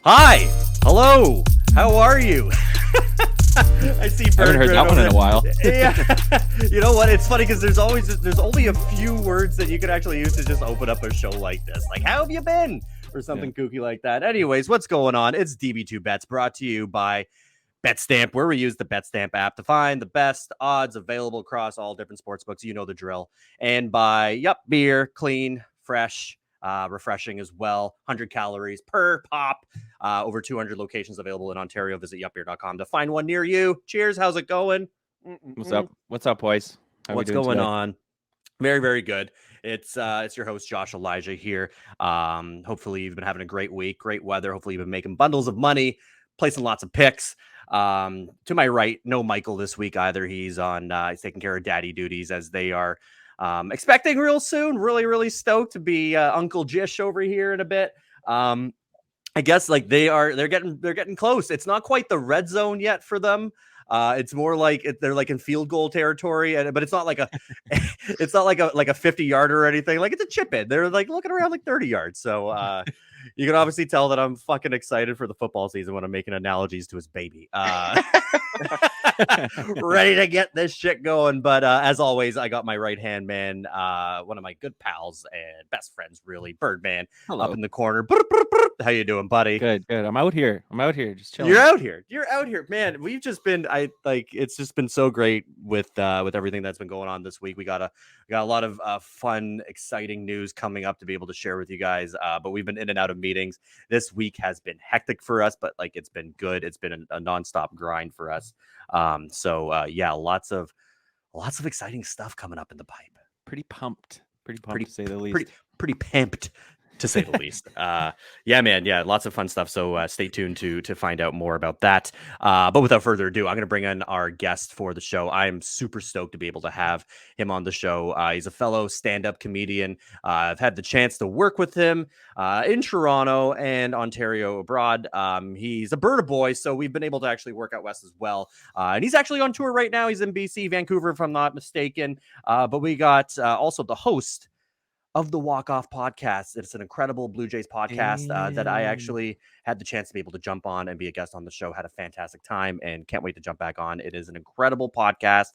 Hi. Hello. How are you? I see. I haven't heard that one in a while. Yeah. You know what? It's funny because there's only a few words that you could actually use to just open up a show like this. Like, how have you been? Or something kooky like that. Anyways, what's going on? It's DB2 Bets, brought to you by BetStamp, where we use the BetStamp app to find the best odds available across all different sports books. You know the drill. And by beer, clean, fresh, refreshing as well. 100 calories per pop. Over 200 locations available in Ontario. Visit yupbeer.com to find one near you. Cheers. How's it going? What's up? What's up, boys? What's going on? Very, very good. It's your host, Josh Elijah here. Hopefully you've been having a great week, great weather. Hopefully you've been making bundles of money, placing lots of picks. To my right, no Michael this week either. He's he's taking care of daddy duties as they are expecting real soon. Really, really stoked to be Uncle Jish over here in a bit. I guess like they're getting close. It's not quite the red zone yet for them. It's more like they're like in field goal territory, but it's not like a it's not like a 50-yarder or anything. Like it's a chip in. They're like looking around like 30 yards. So you can obviously tell that I'm fucking excited for the football season when I'm making analogies to his baby. Ready to get this shit going. But as always, I got my right hand man, one of my good pals and best friends, really, Birdman. Hello. Up in the corner. How you doing, buddy? Good. I'm out here. Just chilling. You're out here, man. We've just been, it's just been so great with everything that's been going on this week. We got a lot of fun, exciting news coming up to be able to share with you guys. But we've been in and out of meetings. This week has been hectic for us, but like it's been good. It's been a nonstop grind for us. Lots of exciting stuff coming up in the pipe. Pretty pumped to say the least. Pretty pimped, to say the least. Lots of fun stuff. So stay tuned to find out more about that. But without further ado, I'm going to bring in our guest for the show. I'm super stoked to be able to have him on the show. He's a fellow stand-up comedian. I've had the chance to work with him in Toronto and Ontario abroad. He's a Alberta boy, so we've been able to actually work out west as well. And he's actually on tour right now. He's in BC, Vancouver, if I'm not mistaken. But we got also the host of the Walk-Off podcast. It's an incredible Blue Jays podcast that I actually had the chance to be able to jump on and be a guest on the show. Had a fantastic time and can't wait to jump back on. It is an incredible podcast.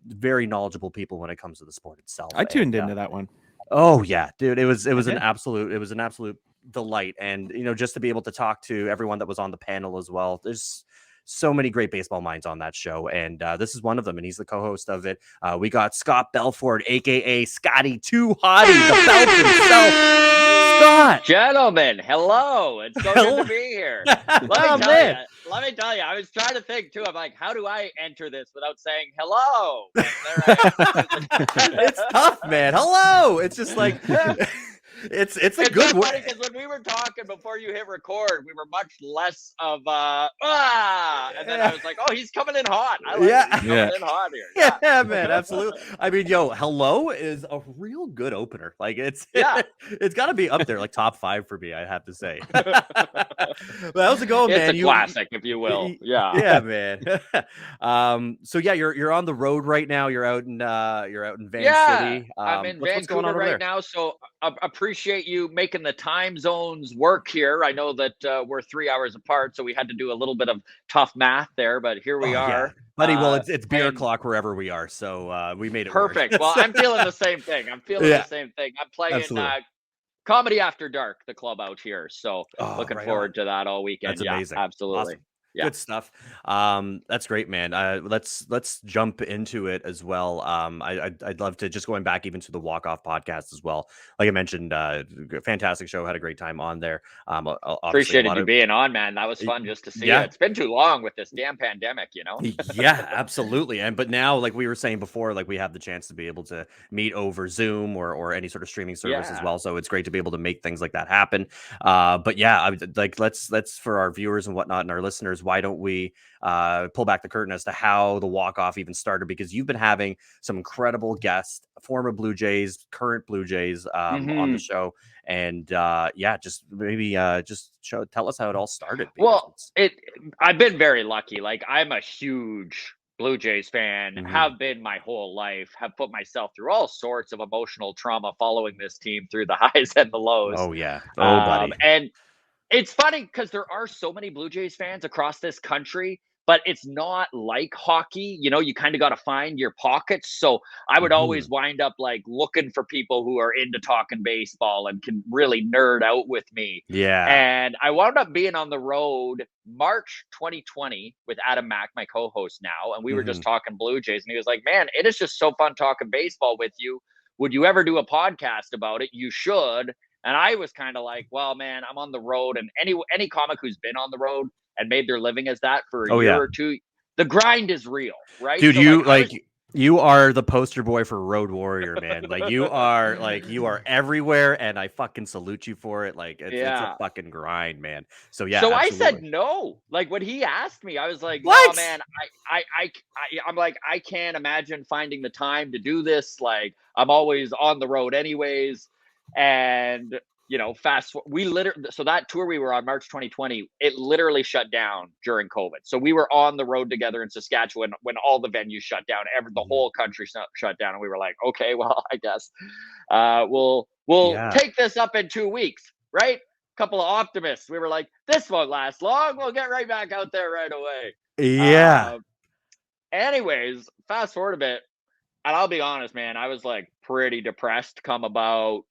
Very knowledgeable people when it comes to the sport itself. I tuned into that one. Oh yeah, dude. It was an absolute delight. And just to be able to talk to everyone that was on the panel as well. There's so many great baseball minds on that show, and this is one of them, and he's the co-host of it. We got Scott Belford, aka Scotty Too Hottie, the Belf himself. Scott, gentlemen, hello. It's so good to be here. Let me tell you, I was trying to think too. I'm like, how do I enter this without saying hello? It's tough, man. Hello. It's just like. It's a good one because when we were talking before you hit record, we were much less of and then I was like, oh, he's coming in hot. I like he's coming in hot here. Yeah, man, absolutely. I mean, hello is a real good opener. Like it's got to be up there, like top 5 for me, I have to say. How's it going, man? It's a classic, if you will. Yeah, man. So you're on the road right now. You're out in Van City. I'm in Vancouver right now. So appreciate you making the time zones work here. I know that we're 3 hours apart, so we had to do a little bit of tough math there, but here we are. Yeah. Buddy, well, it's beer o'clock wherever we are, so we made it perfect. Work. Well, I'm feeling the same thing. I'm playing Comedy After Dark, the club out here, so looking forward to that all weekend. That's amazing. Absolutely. Awesome. Yeah. Good stuff. That's great, man. Let's jump into it as well. I'd love to just going back even to the Walk-Off podcast as well. Like I mentioned, fantastic show. Had a great time on there. Appreciated you being on, man. That was fun just to see you. It's been too long with this damn pandemic, Yeah, absolutely. But now, like we were saying before, like we have the chance to be able to meet over Zoom or any sort of streaming service as well. So it's great to be able to make things like that happen. But yeah, let's for our viewers and whatnot and our listeners, why don't we pull back the curtain as to how the Walk-Off even started? Because you've been having some incredible guests, former Blue Jays, current Blue Jays on the show. And just maybe tell us how it all started. Well, I've been very lucky. Like I'm a huge Blue Jays fan, have been my whole life, have put myself through all sorts of emotional trauma following this team through the highs and the lows. Oh, yeah. Oh, buddy. And It's funny because there are so many Blue Jays fans across this country, but it's not like hockey. You kind of got to find your pockets. So I would always wind up like looking for people who are into talking baseball and can really nerd out with me. Yeah. And I wound up being on the road March 2020 with Adam Mack, my co-host now. And we were just talking Blue Jays. And he was like, man, it is just so fun talking baseball with you. Would you ever do a podcast about it? You should. And I was kind of like, well, man, I'm on the road. And any comic who's been on the road and made their living as that for a year or two, the grind is real, right? Dude, so you are the poster boy for Road Warrior, man. you are everywhere, and I fucking salute you for it. Like it's a fucking grind, man. So yeah. So absolutely. I said no. Like when he asked me, I was like, what? No, man, I'm like, I can't imagine finding the time to do this. Like I'm always on the road anyways. And so that tour we were on March 2020, it literally shut down during COVID. So we were on the road together in Saskatchewan when all the venues shut down, the whole country shut down. And we were like, okay, well, I guess we'll take this up in 2 weeks, right? Couple of optimists. We were like, this won't last long. We'll get right back out there right away. Yeah. Anyways, fast forward a bit. And I'll be honest, man, I was like pretty depressed come about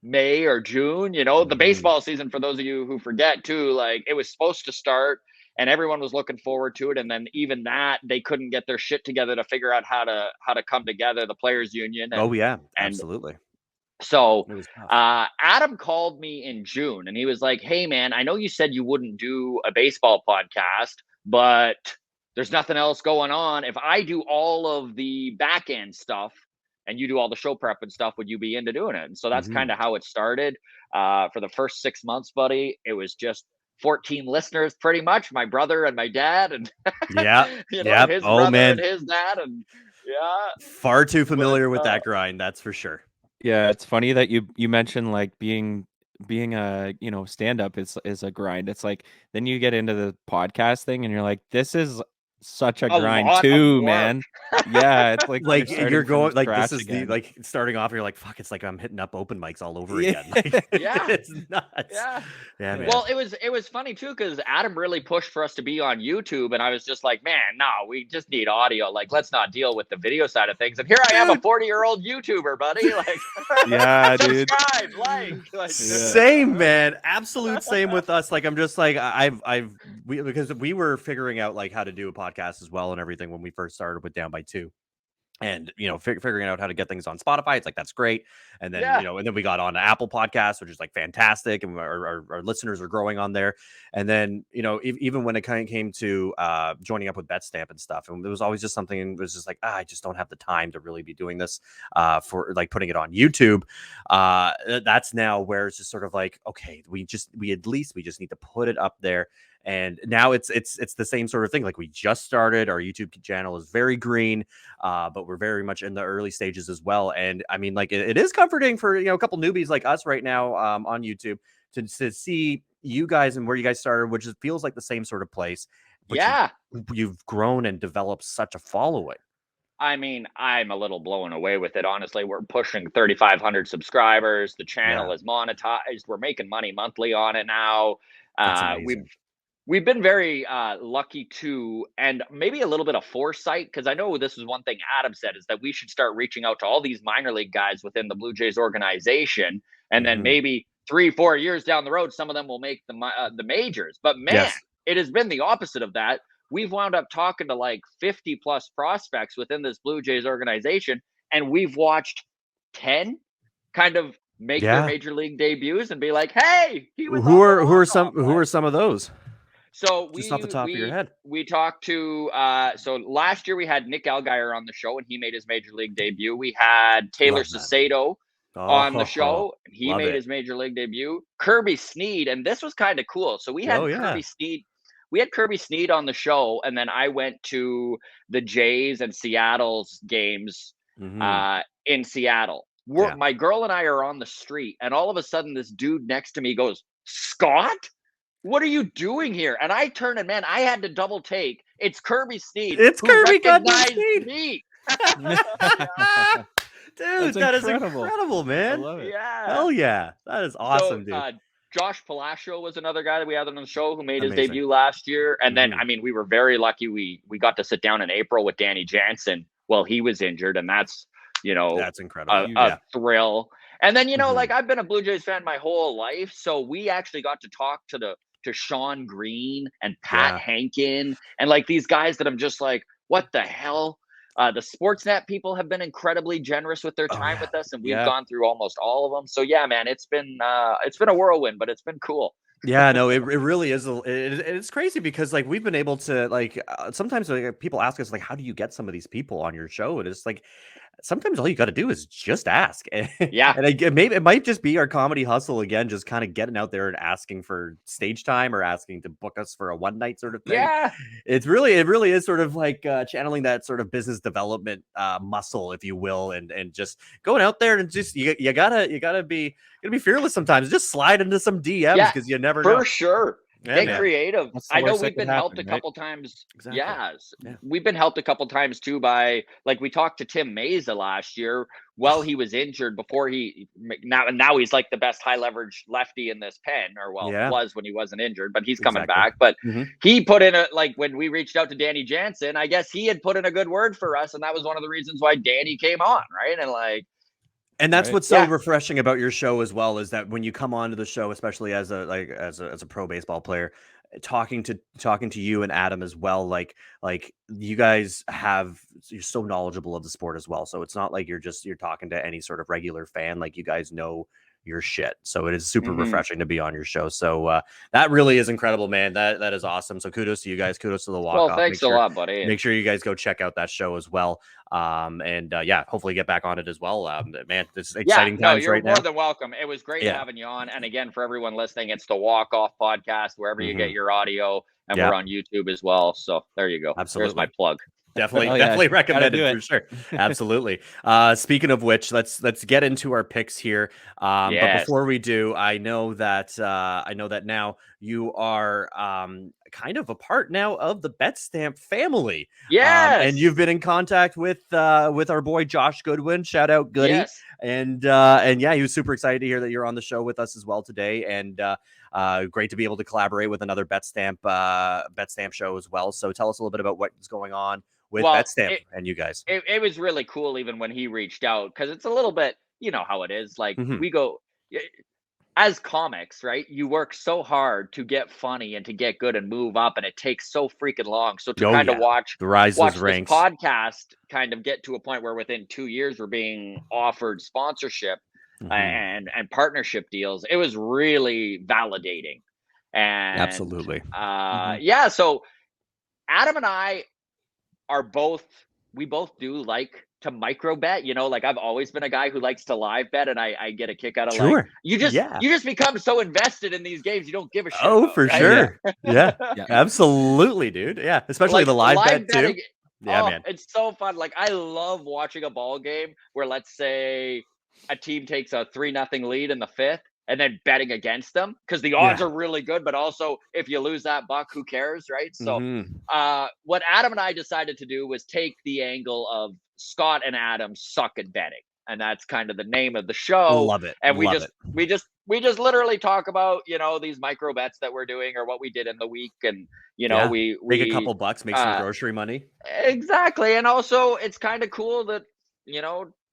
May or June, the baseball season, for those of you who forget too, like it was supposed to start and everyone was looking forward to it. And then even that, they couldn't get their shit together to figure out how to come together, the players union. Absolutely. So Adam called me in June and he was like, hey man, I know you said you wouldn't do a baseball podcast, but there's nothing else going on. If I do all of the back end stuff, and you do all the show prep and stuff, would you be into doing it? And so that's kind of how it started. For the first 6 months, buddy, it was just 14 listeners, pretty much. My brother and my dad, and his brother and his dad, and far too familiar with that grind. That's for sure. Yeah, it's funny that you mentioned like being a stand-up is a grind. It's like then you get into the podcast thing, and you're like, this is such a grind too, man. Yeah, it's like you're going like this is again. like starting off. You're like, fuck, it's like I'm hitting up open mics all over again. Like, it's nuts. Yeah, man. Well, it was funny too because Adam really pushed for us to be on YouTube, and I was just like, man, no, we just need audio. Like, let's not deal with the video side of things. And here I am, a 40-year-old YouTuber, buddy. Like, yeah, dude. Like, same, man. Absolute same with us. Like, I'm just like because we were figuring out like how to do a podcast as well and everything when we first started with Down by Two, and figuring out how to get things on Spotify. It's like that's great, and then and then we got on Apple Podcasts, which is like fantastic, and our listeners are growing on there. And then even when it kind of came to joining up with BetStamp and stuff, and it was always just something. It was just like I just don't have the time to really be doing this for like putting it on YouTube. That's now where it's just sort of like, okay, we just need to put it up there. And now it's the same sort of thing. Like we just started, our YouTube channel is very green, but we're very much in the early stages as well. And I mean, like it is comforting for a couple newbies like us right now on YouTube to see you guys and where you guys started, which feels like the same sort of place. But you've grown and developed such a following. I mean, I'm a little blown away with it. Honestly, we're pushing 3,500 subscribers. The channel is monetized. We're making money monthly on it now. We've been very lucky too, and maybe a little bit of foresight, because I know this is one thing Adam said, is that we should start reaching out to all these minor league guys within the Blue Jays organization, and then maybe 3-4 years down the road, some of them will make the majors. But man, it has been the opposite of that. We've wound up talking to like 50 plus prospects within this Blue Jays organization, and we've watched 10 kind of make their major league debuts and be like, "Hey, who are some of those?" So just off the top of your head, we talked to so last year we had Nick Algier on the show and he made his major league debut. We had Taylor Sacedo on the show and he made his major league debut. Kirby Sneed, and this was kind of cool. So we had Kirby Sneed. We had Kirby Sneed on the show, and then I went to the Jays and Seattle's games in Seattle. My girl and I are on the street, and all of a sudden this dude next to me goes, "Scott? What are you doing here?" And I turned and man, I had to double take. It's Kirby Sneed. It's Kirby Sneed. Me. Dude, that is incredible, man. I love it. Yeah. Hell yeah. That is awesome, dude. Josh Palacio was another guy that we had on the show who made his debut last year. And then, I mean, we were very lucky. We got to sit down in April with Danny Jansen while he was injured. And that's, that's incredible. A thrill. And then, like I've been a Blue Jays fan my whole life. So we actually got to talk to Sean Green and Pat Hankin and like these guys that I'm just like, what the hell? The Sportsnet people have been incredibly generous with their time with us, and we've gone through almost all of them. So yeah, man, it's been a whirlwind, but it's been cool. Yeah, no, it really is. It's crazy because like we've been able to like sometimes like, people ask us like, how do you get some of these people on your show? And it's like sometimes all you got to do is just ask. Yeah, and maybe it might just be our comedy hustle again, just kind of getting out there and asking for stage time or asking to book us for a one night sort of thing. Yeah, it really is sort of like channeling that sort of business development muscle, if you will, and just going out there and just you gotta be fearless sometimes. Just slide into some DMs because you never know. For sure. Yeah, Get creative. I know we've been helped a couple times. Exactly. Yes. Yeah. We've been helped a couple times too by like we talked to Tim Meza last year while he was injured before now he's like the best high leverage lefty in this pen was when he wasn't injured, but he's coming back. But he put in when we reached out to Danny Jansen, I guess he had put in a good word for us. And that was one of the reasons why Danny came on. Right. And that's what's so refreshing about your show as well, is that when you come onto the show, especially as a pro baseball player, talking to you and Adam as well, like you guys you're so knowledgeable of the sport as well. So it's not like you're talking to any sort of regular fan, like you guys know your shit. So it is super refreshing to be on your show. So that really is incredible, man. That is awesome. So kudos to you guys. Kudos to the walk-off. Well, thanks a lot, buddy. Make sure you guys go check out that show as well. Hopefully get back on it as well. Man, it's exciting times right now. You're more than welcome. It was great having you on. And again, for everyone listening, it's the Walk-Off podcast, wherever you get your audio, and we're on YouTube as well. So there you go. Absolutely. There's my plug. Definitely recommend it for sure. Absolutely. Speaking of which, let's get into our picks here. But before we do, I know that now you are kind of a part now of the BetStamp family. Yes. And you've been in contact with our boy Josh Goodwin. Shout out Goody. Yes. And he was super excited to hear that you're on the show with us as well today. And great to be able to collaborate with another BetStamp show as well. So tell us a little bit about what's going on with BetStamp and you guys. It was really cool even when he reached out, because it's a little bit, you know how it is. Like we go as comics, right? You work so hard to get funny and to get good and move up, and it takes so freaking long. So to kind of watch the rise of this ranks podcast kind of get to a point where within 2 years we're being offered sponsorship and partnership deals, it was really validating. And absolutely. So Adam and I we both do like to micro bet, like I've always been a guy who likes to live bet, and I get a kick out of like you just become so invested in these games you don't give a shit. Sure. Yeah. Absolutely, dude. Yeah, especially like the live bet betting, too. Yeah, man. It's so fun. Like I love watching a ball game where let's say a team takes a 3-0 lead in the 5th and then betting against them because the odds are really good, but also if you lose that buck, who cares, right? So what Adam and I decided to do was take the angle of Scott and Adam suck at betting, and that's kind of the name of the show. Love it. And we just literally talk about these micro bets that we're doing or what we did in the week, and we make a couple bucks, make some grocery money. Exactly. And also it's kind of cool that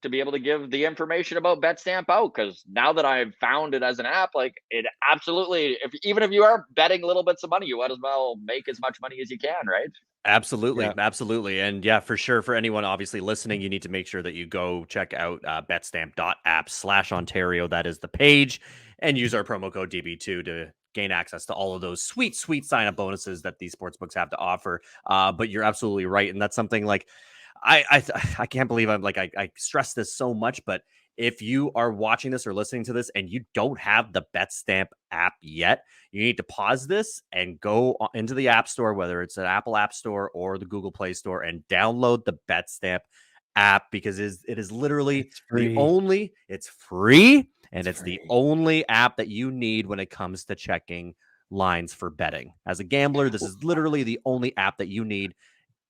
to be able to give the information about BetStamp out, because now that I've found it as an app, like it absolutely, even if you are betting little bits of money, you might as well make as much money as you can, right? Absolutely. And yeah, for sure, for anyone obviously listening, you need to make sure that you go check out betstamp.app/Ontario. That is the page, and use our promo code DB2 to gain access to all of those sweet sign-up bonuses that these sportsbooks have to offer. But you're absolutely right, and that's something like I can't believe I stress this so much, but if you are watching this or listening to this and you don't have the BetStamp app yet, you need to pause this and go into the App Store, whether it's an Apple App Store or the Google Play Store, and download the BetStamp app, because it is literally it's free, and it's the only app that you need when it comes to checking lines for betting. As a gambler, this is literally the only app that you need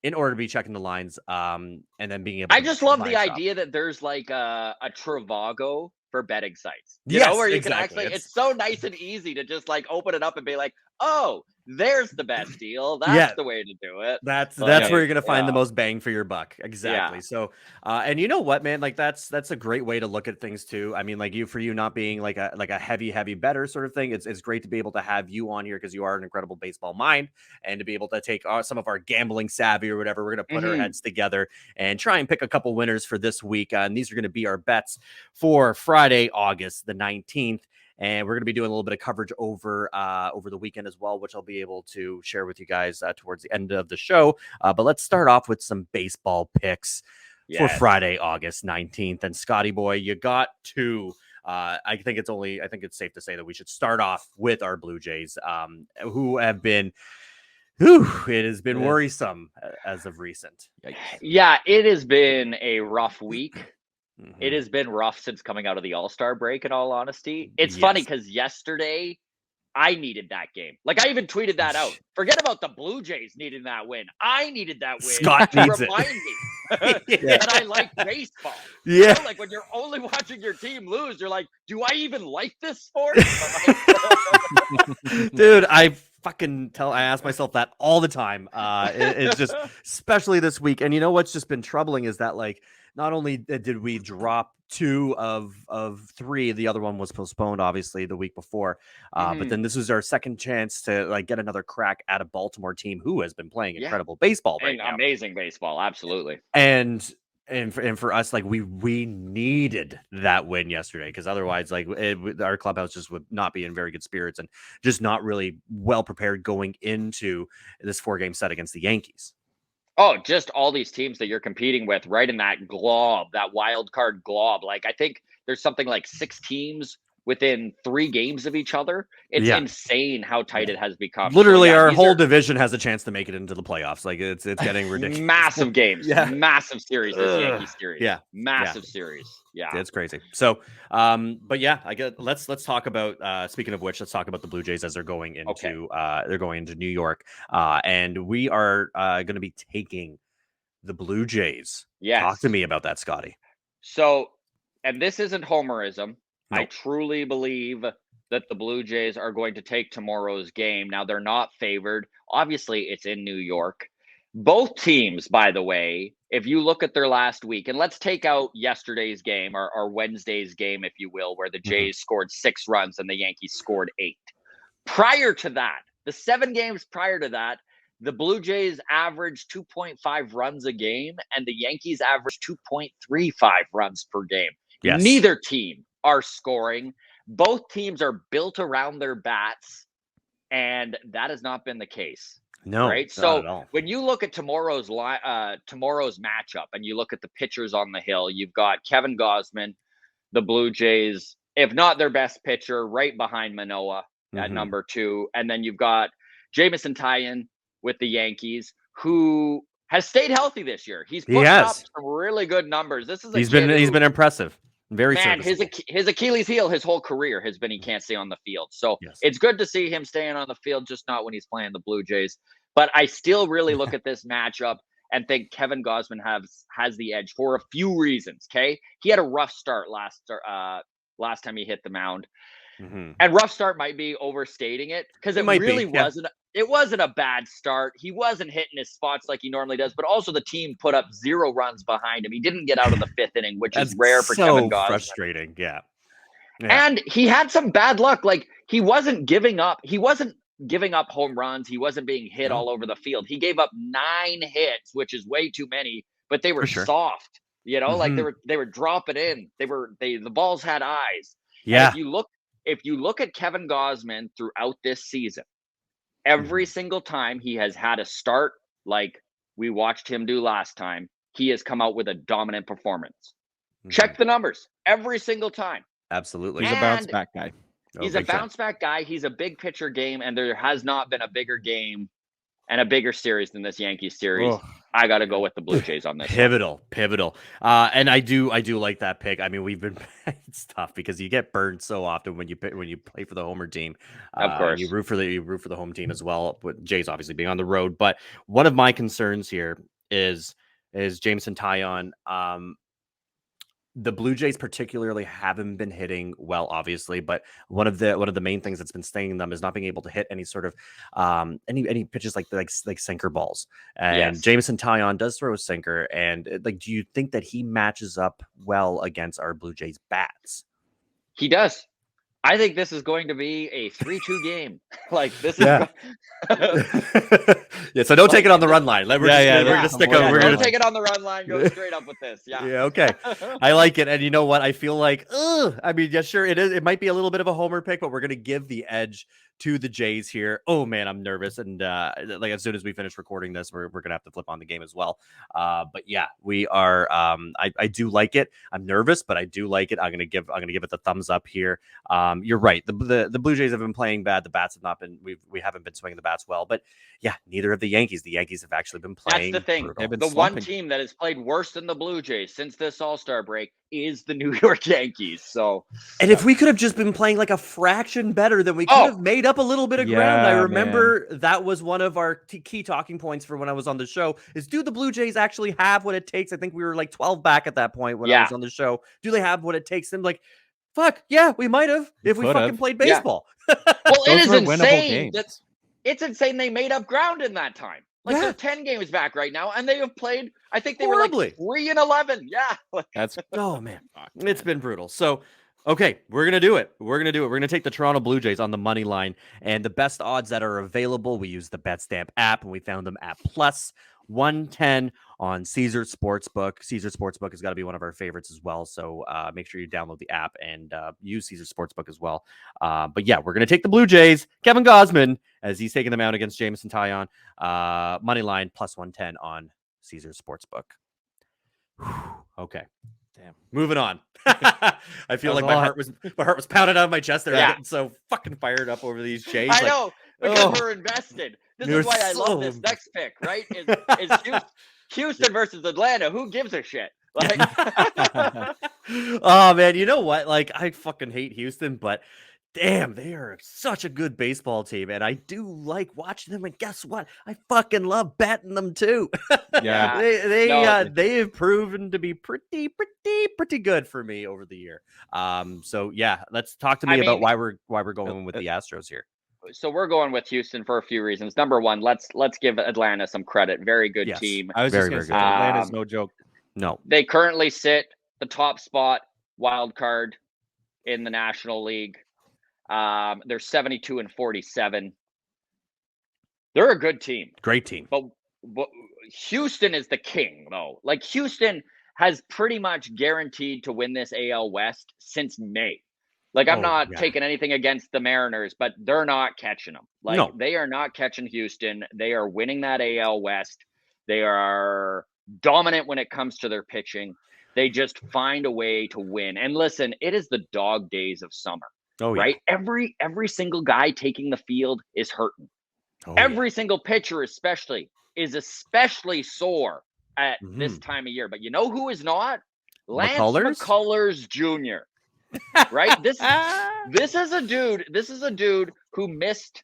in order to be checking the lines, and then being able to I just love the idea that there's like a Trivago for betting sites. You know, where you exactly. can actually, it's so nice and easy to just like open it up and be like, oh, there's the best deal. That's the way to do it. That's where you're gonna find the most bang for your buck. Exactly. Yeah. So, and you know what, man? Like that's a great way to look at things too. I mean, like for you not being like a heavy better sort of thing. It's great to be able to have you on here because you are an incredible baseball mind, and to be able to take some of our gambling savvy or whatever. We're gonna put our heads together and try and pick a couple winners for this week. And these are gonna be our bets for Friday, August the 19th. And we're going to be doing a little bit of coverage over the weekend as well, which I'll be able to share with you guys towards the end of the show. But let's start off with some baseball picks for Friday, August 19th. And Scotty boy, you got two. I think it's safe to say that we should start off with our Blue Jays, who have been, it has been worrisome as of recent. Yikes. Yeah, it has been a rough week. It has been rough since coming out of the All-Star break, in all honesty. It's funny because yesterday I needed that game. Like I even tweeted that out. Forget about the Blue Jays needing that win. I needed that win Scott to needs remind me that I like baseball. Yeah. You know, like when you're only watching your team lose, you're like, do I even like this sport? Dude, I ask myself that all the time. It's just, especially this week. And you know what's just been troubling is that like, not only did we drop 2 of 3, the other one was postponed, obviously, the week before. But then this was our second chance to like get another crack at a Baltimore team who has been playing incredible baseball right now. Amazing baseball, absolutely. And for us, like we needed that win yesterday because otherwise, like our clubhouse just would not be in very good spirits and just not really well prepared going into this 4-game set against the Yankees. Oh, just all these teams that you're competing with right in that glob, that wild card glob. Like I think there's something like 6 teams within 3 games of each other. It's insane how tight it has become. Literally, our whole division has a chance to make it into the playoffs. Like it's getting ridiculous. Massive games, massive series. This Yankee series, massive series. Yeah, it's crazy. So, but yeah, let's talk about. Speaking of which, let's talk about the Blue Jays as they're going into New York, and we are going to be taking the Blue Jays. Yes, talk to me about that, Scotty. So, and this isn't homerism. Nope. I truly believe that the Blue Jays are going to take tomorrow's game. Now, they're not favored. Obviously, it's in New York. Both teams, by the way, if you look at their last week, and let's take out yesterday's game or Wednesday's game, if you will, where the Jays scored 6 runs and the Yankees scored 8. Prior to that, the 7 games prior to that, the Blue Jays averaged 2.5 runs a game and the Yankees averaged 2.35 runs per game. Yes. Neither team are scoring. Both teams are built around their bats, and that has not been the case. No, right. So when you look at tomorrow's matchup and you look at the pitchers on the hill, you've got Kevin Gausman, the Blue Jays, if not their best pitcher, right behind Manoah at number 2, and then you've got Jameson Taillon with the Yankees, who has stayed healthy this year. He's put up some really good numbers. He's been impressive. Very his Achilles heel his whole career has been he can't stay on the field. So it's good to see him staying on the field, just not when he's playing the Blue Jays. But I still really look at this matchup and think Kevin Gausman has the edge for a few reasons. Okay, he had a rough start last time he hit the mound, and rough start might be overstating it because it really wasn't. It wasn't a bad start. He wasn't hitting his spots like he normally does, but also the team put up 0 runs behind him. He didn't get out of the 5th inning, which is rare for Kevin Gausman. Frustrating, yeah. And he had some bad luck. Like he wasn't giving up. He wasn't giving up home runs. He wasn't being hit all over the field. He gave up 9 hits, which is way too many, but they were soft. You know, like they were dropping in. The balls had eyes. Yeah. And if you look at Kevin Gausman throughout this season, every single time he has had a start like we watched him do last time, he has come out with a dominant performance. Check the numbers every single time. Absolutely. He's a bounce back guy. He's a bounce back guy. He's a big pitcher game, and there has not been a bigger game and a bigger series than this Yankees series. I got to go with the Blue Jays on this. Pivotal. And I do like that pick. I mean, it's tough because you get burned so often when you play for the homer team. Of course, you root for the home team as well. With Jays obviously being on the road, but one of my concerns here is Jameson Taillon. the Blue Jays particularly haven't been hitting well, obviously, but one of the main things that's been staying them is not being able to hit any sort of any pitches like sinker balls. And Jameson Taillon does throw a sinker, and like, do you think that he matches up well against our Blue Jays bats? He does. I think this is going to be a 3-2 game. Like this is. Yeah. So don't take it on the run line. We're gonna stick. We're gonna take it on the run line. Go straight up with this. Yeah. Yeah. Okay. I like it, and you know what? I feel like, I mean, yeah, sure, it is. It might be a little bit of a homer pick, but we're gonna give the edge to the Jays here. Oh man, I'm nervous, and like as soon as we finish recording this, we're gonna have to flip on the game as well. But yeah, we are. I do like it. I'm nervous, but I do like it. I'm gonna give it the thumbs up here. You're right. The Blue Jays have been playing bad. The bats have not been. We haven't been swinging the bats well. But yeah, neither of the Yankees. The Yankees have actually been playing. That's the thing. The one team that has played worse than the Blue Jays since this All-Star break is the New York Yankees. So, and if we could have just been playing like a fraction better, then we could have made up a little bit of ground. I remember that was one of our key talking points for when I was on the show. Is do the Blue Jays actually have what it takes? I think we were like 12 back at that point when I was on the show. Do they have what it takes? And like, fuck yeah, we might have if we fucking played baseball. Yeah. Well, it is insane. It's insane they made up ground in that time. Like they're 10 games back right now, and they have played. I think they were like 3-11. Yeah, that's man, it's been brutal. So, okay, we're gonna do it. We're gonna take the Toronto Blue Jays on the money line, and the best odds that are available. We use the BetStamp app, and we found them at plus 110 on Caesar Sportsbook. Caesar Sportsbook has got to be one of our favorites as well. So make sure you download the app and use Caesar Sportsbook as well. But yeah, we're going to take the Blue Jays, Kevin Gausman, as he's taking them out against Jameson Taillon. Money line plus 110 on Caesar Sportsbook. Okay. Damn. Moving on. I feel like my heart was pounded out of my chest there. I'm getting so fucking fired up over these Jays. I know, because we're invested. This is why I love this next pick, right? Is Houston versus Atlanta. Who gives a shit? Like, oh man, you know what? Like, I fucking hate Houston, but damn, they are such a good baseball team, and I do like watching them. And guess what? I fucking love betting them too. Yeah, they have proven to be pretty good for me over the year. So yeah, let's talk to me about why we're going with the Astros here. So we're going with Houston for a few reasons. Number one, let's give Atlanta some credit. Very good team. I was just going to say, Atlanta's no joke. No. They currently sit the top spot wild card in the National League. They're 72-47. They're a good team. Great team. But Houston is the king, though. Like, Houston has pretty much guaranteed to win this AL West since May. Like, I'm not taking anything against the Mariners, but they're not catching them. Like, they are not catching Houston. They are winning that AL West. They are dominant when it comes to their pitching. They just find a way to win. And listen, it is the dog days of summer. Right? Every single guy taking the field is hurting. Every single pitcher especially sore at this time of year. But you know who is not? Lance McCullers Jr. Right? This is a dude who missed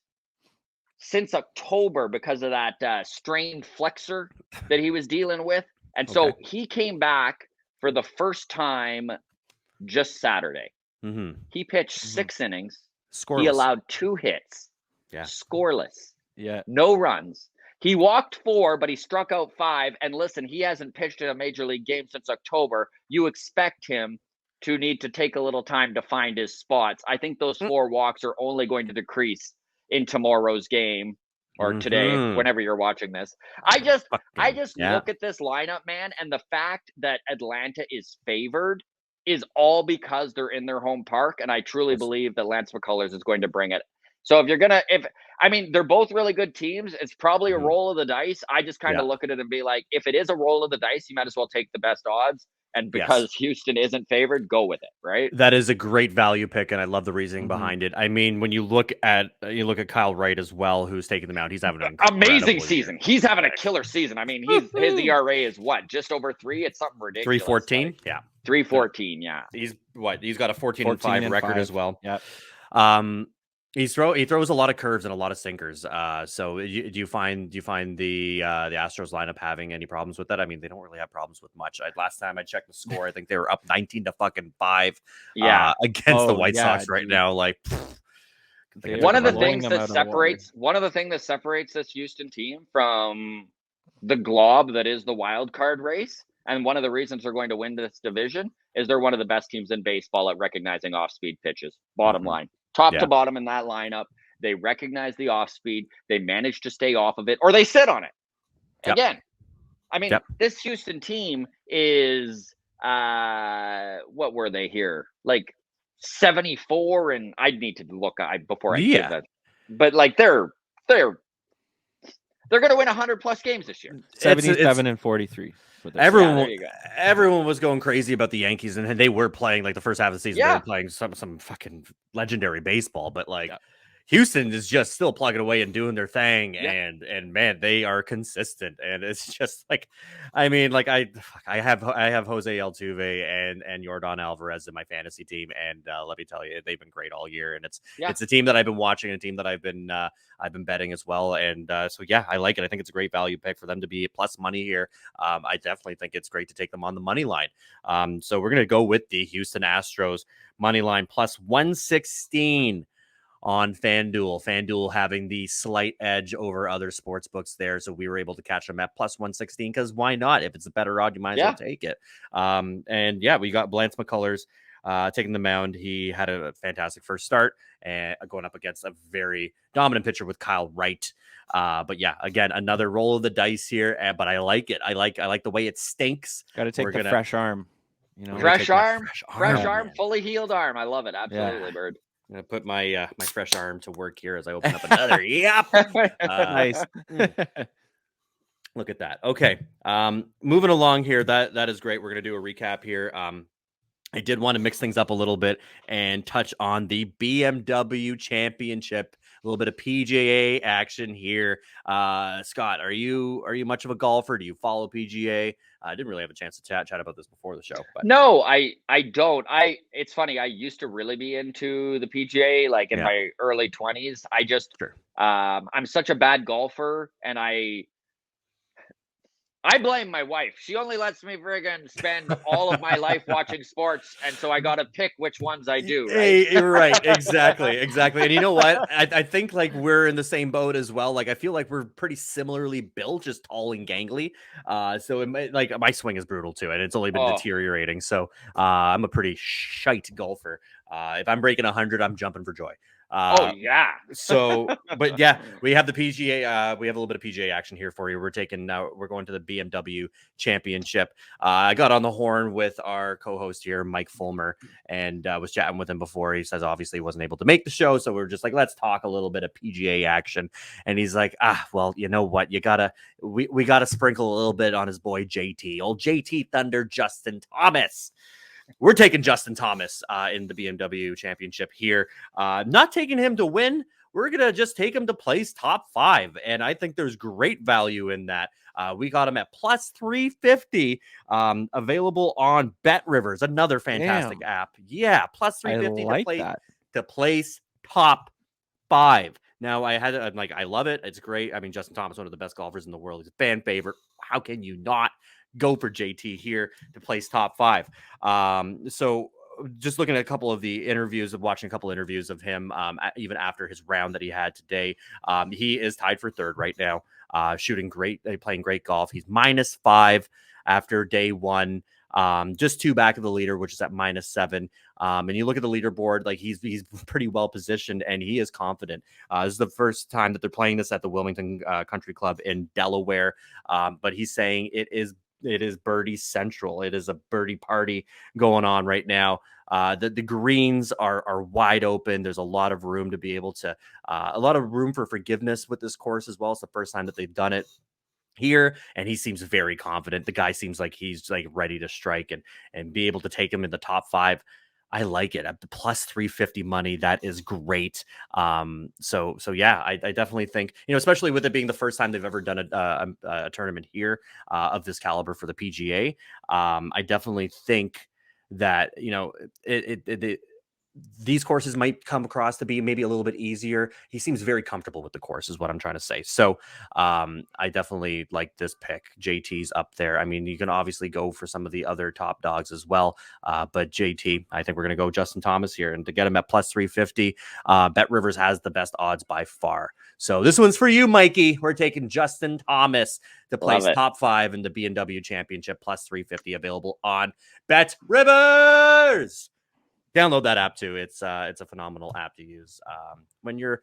since October because of that strained flexor that he was dealing with. And so he came back for the first time just Saturday. He pitched 6 innings. Scoreless. He allowed 2 hits. Scoreless. No runs. He walked 4, but he struck out 5. And listen, he hasn't pitched in a major league game since October. You expect him to need to take a little time to find his spots. I think those 4 walks are only going to decrease in tomorrow's game or today, whenever you're watching this. I just look at this lineup, man, and the fact that Atlanta is favored is all because they're in their home park, and I truly believe that Lance McCullers is going to bring it. So they're both really good teams. It's probably a roll of the dice. I just kind of look at it and be like, if it is a roll of the dice, you might as well take the best odds. And because Houston isn't favored, go with it, right? That is a great value pick, and I love the reasoning behind it. I mean, when you look at Kyle Wright as well, who's taking them out, he's having an amazing season. Year. He's having a killer season. I mean, his ERA is what, just over 3? It's something ridiculous. 3.14, like, 3.14, yeah. He's got a 14-5 record as well. Yeah. He throws a lot of curves and a lot of sinkers. So do you find the Astros lineup having any problems with that? I mean, they don't really have problems with much. Last time I checked the score, I think they were up 19-5. Against the White Sox right now. Like, one of the things that separates this Houston team from the glob that is the wild card race, and one of the reasons they're going to win this division, is they're one of the best teams in baseball at recognizing off-speed pitches. Bottom line. Top to bottom in that lineup, they recognize the off speed. They manage to stay off of it, or they sit on it. Again, I mean, this Houston team is what were they here? Like 74, and I'd need to look before I give that. But like they're going to win 100+ games this year. 77-43. Everyone was going crazy about the Yankees, and they were playing like the first half of the season. They were playing some fucking legendary baseball, but like Houston is just still plugging away and doing their thing, and man, they are consistent, and it's just like, I mean, like I have Jose Altuve and Yordan Alvarez in my fantasy team, and let me tell you, they've been great all year, and it's a team that I've been watching, a team that I've been betting as well, and so yeah, I like it. I think it's a great value pick for them to be plus money here. I definitely think it's great to take them on the money line. So we're gonna go with the Houston Astros money line plus 116. On FanDuel. FanDuel having the slight edge over other sports books there. So we were able to catch them at plus 116 because why not? If it's a better odd, you might as well take it. And yeah, we got Lance McCullers taking the mound. He had a fantastic first start and going up against a very dominant pitcher with Kyle Wright. But yeah, again, another roll of the dice here. But I like it. I like the way it stinks. Got to take fresh arm. Fresh arm, fully healed arm. I love it. Absolutely, Bird. I'm going to put my fresh arm to work here as I open up another. Nice. Look at that. Okay. Moving along here. That is great. We're going to do a recap here. I did want to mix things up a little bit and touch on the BMW Championship, a little bit of PGA action here. Scott, are you much of a golfer? Do you follow PGA? I didn't really have a chance to chat about this before the show. But. No, I don't. It's funny. I used to really be into the PGA, like in my early 20s. I just, I'm such a bad golfer, and I blame my wife. She only lets me friggin' spend all of my life watching sports, and so I got to pick which ones I do. Right? Right. Exactly. And you know what? I think like we're in the same boat as well. Like I feel like we're pretty similarly built, just tall and gangly. So it might, like my swing is brutal too, and it's only been deteriorating. So I'm a pretty shite golfer. If I'm breaking 100, I'm jumping for joy. So, but yeah, we have the PGA. We have a little bit of PGA action here for you. We're going to the BMW Championship. I got on the horn with our co-host here, Mike Fulmer, and was chatting with him before. He says obviously he wasn't able to make the show, so we're just like, let's talk a little bit of PGA action. And he's like, well, you know what? We gotta sprinkle a little bit on his boy JT, old JT Thunder, Justin Thomas. We're taking Justin Thomas in the BMW Championship here. Not taking him to win. We're going to just take him to place top 5. And I think there's great value in that. We got him at plus 350, available on BetRivers, another fantastic app. Yeah, plus 350 to place top 5. Now, I love it. It's great. I mean, Justin Thomas, one of the best golfers in the world. He's a fan favorite. How can you not go for JT here to place top 5? So just looking at watching a couple interviews of him, even after his round that he had today, he is tied for 3rd right now, shooting great, playing great golf. He's -5 after day 1. Just 2 back of the leader, which is at -7. And you look at the leaderboard, like he's pretty well positioned, and he is confident. This is the first time that they're playing this at the Wilmington Country Club in Delaware. But he's saying it is birdie central. It is a birdie party going on right now. The greens are wide open. There's a lot of room to be able to, a lot of room for forgiveness with this course as well. It's the first time that they've done it here, and he seems very confident. The guy seems like he's like ready to strike and be able to take him in the top 5. I like it at the plus 350 money. That is great. So yeah, I definitely think, especially with it being the first time they've ever done a tournament here of this caliber for the PGA. I definitely think that, these courses might come across to be maybe a little bit easier. He seems very comfortable with the course is what I'm trying to say. So I definitely like this pick. JT's up there. I mean, you can obviously go for some of the other top dogs as well. But JT, I think we're going to go Justin Thomas here. And to get him at plus 350, BetRivers has the best odds by far. So this one's for you, Mikey. We're taking Justin Thomas to place top 5 in the BMW Championship, plus 350, available on BetRivers. Download that app too. It's a phenomenal app to use when you're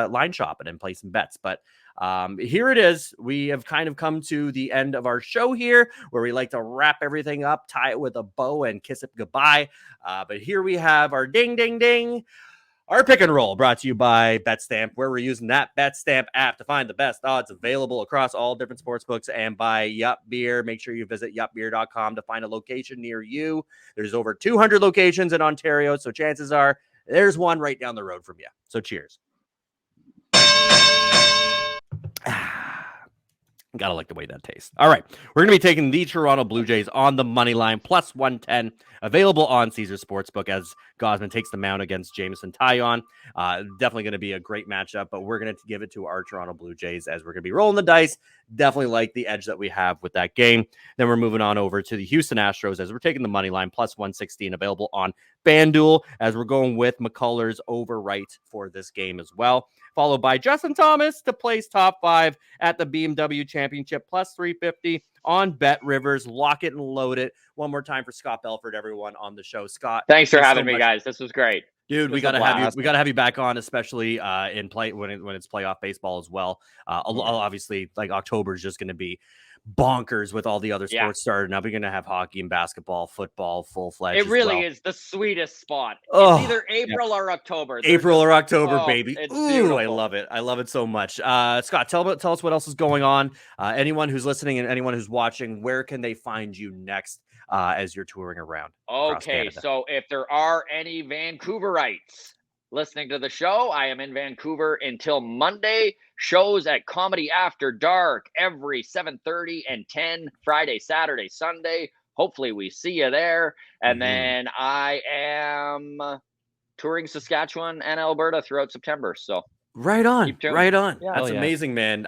line shopping and placing bets. But here it is. We have kind of come to the end of our show here, where we like to wrap everything up, tie it with a bow, and kiss it goodbye. But here we have our ding, ding, ding. Our pick and roll, brought to you by BetStamp, where we're using that BetStamp app to find the best odds available across all different sports books, and by Yup Beer. Make sure you visit yupbeer.com to find a location near you. There's over 200 locations in Ontario, so chances are there's one right down the road from you. So cheers. Gotta like the way that tastes. All right. We're going to be taking the Toronto Blue Jays on the money line, plus 110, available on Caesars Sportsbook, as Gosman takes the mound against Jameson Taillon. Definitely going to be a great matchup, but we're going to give it to our Toronto Blue Jays as we're going to be rolling the dice. Definitely like the edge that we have with that game. Then we're moving on over to the Houston Astros as we're taking the money line, plus 116, available on FanDuel, as we're going with McCullers over right for this game as well. Followed by Justin Thomas to place top 5 at the BMW Championship, plus 350 on BetRivers. Lock it and load it. One more time for Scott Belford, everyone on the show. Scott, thanks for having me, guys. This was great. Dude, we gotta have you. We gotta have you back on, especially in play when it's playoff baseball as well. Obviously, like October is just going to be bonkers with all the other sports starting up. We're going to have hockey and basketball, football, full fledged. It really is the sweetest spot. It's either April or October. April or October, baby. Ooh, beautiful. I love it. I love it so much. Scott, tell us what else is going on. Anyone who's listening and anyone who's watching, where can they find you next as you're touring around? Okay, so if there are any Vancouverites listening to the show, I am in Vancouver until Monday. Shows at Comedy After Dark every 7:30 and 10, Friday, Saturday, Sunday. Hopefully we see you there. And then I am touring Saskatchewan and Alberta throughout September. So right on. Yeah, that's amazing, man.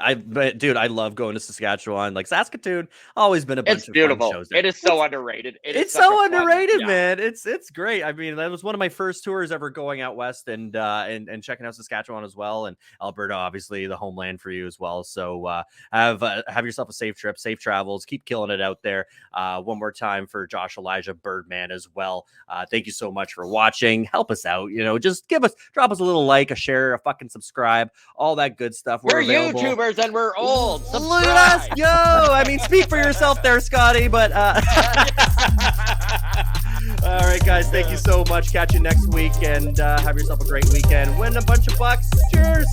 Dude, I love going to Saskatchewan. Like Saskatoon, always been a bunch of beautiful. Fun shows there. It is so underrated. It's so underrated, man. It's great. I mean, that was one of my first tours ever going out west and checking out Saskatchewan as well, and Alberta, obviously the homeland for you as well. So have yourself a safe trip, safe travels. Keep killing it out there. One more time for Josh Elijah Birdman as well. Thank you so much for watching. Help us out. Just drop us a little like, a share, a fucking subscribe, all that good stuff. We're YouTubers and we're old. Look at us go. I mean, speak for yourself there, Scotty, but all right, guys, thank you so much. Catch you next week, and have yourself a great weekend. Win a bunch of bucks. Cheers.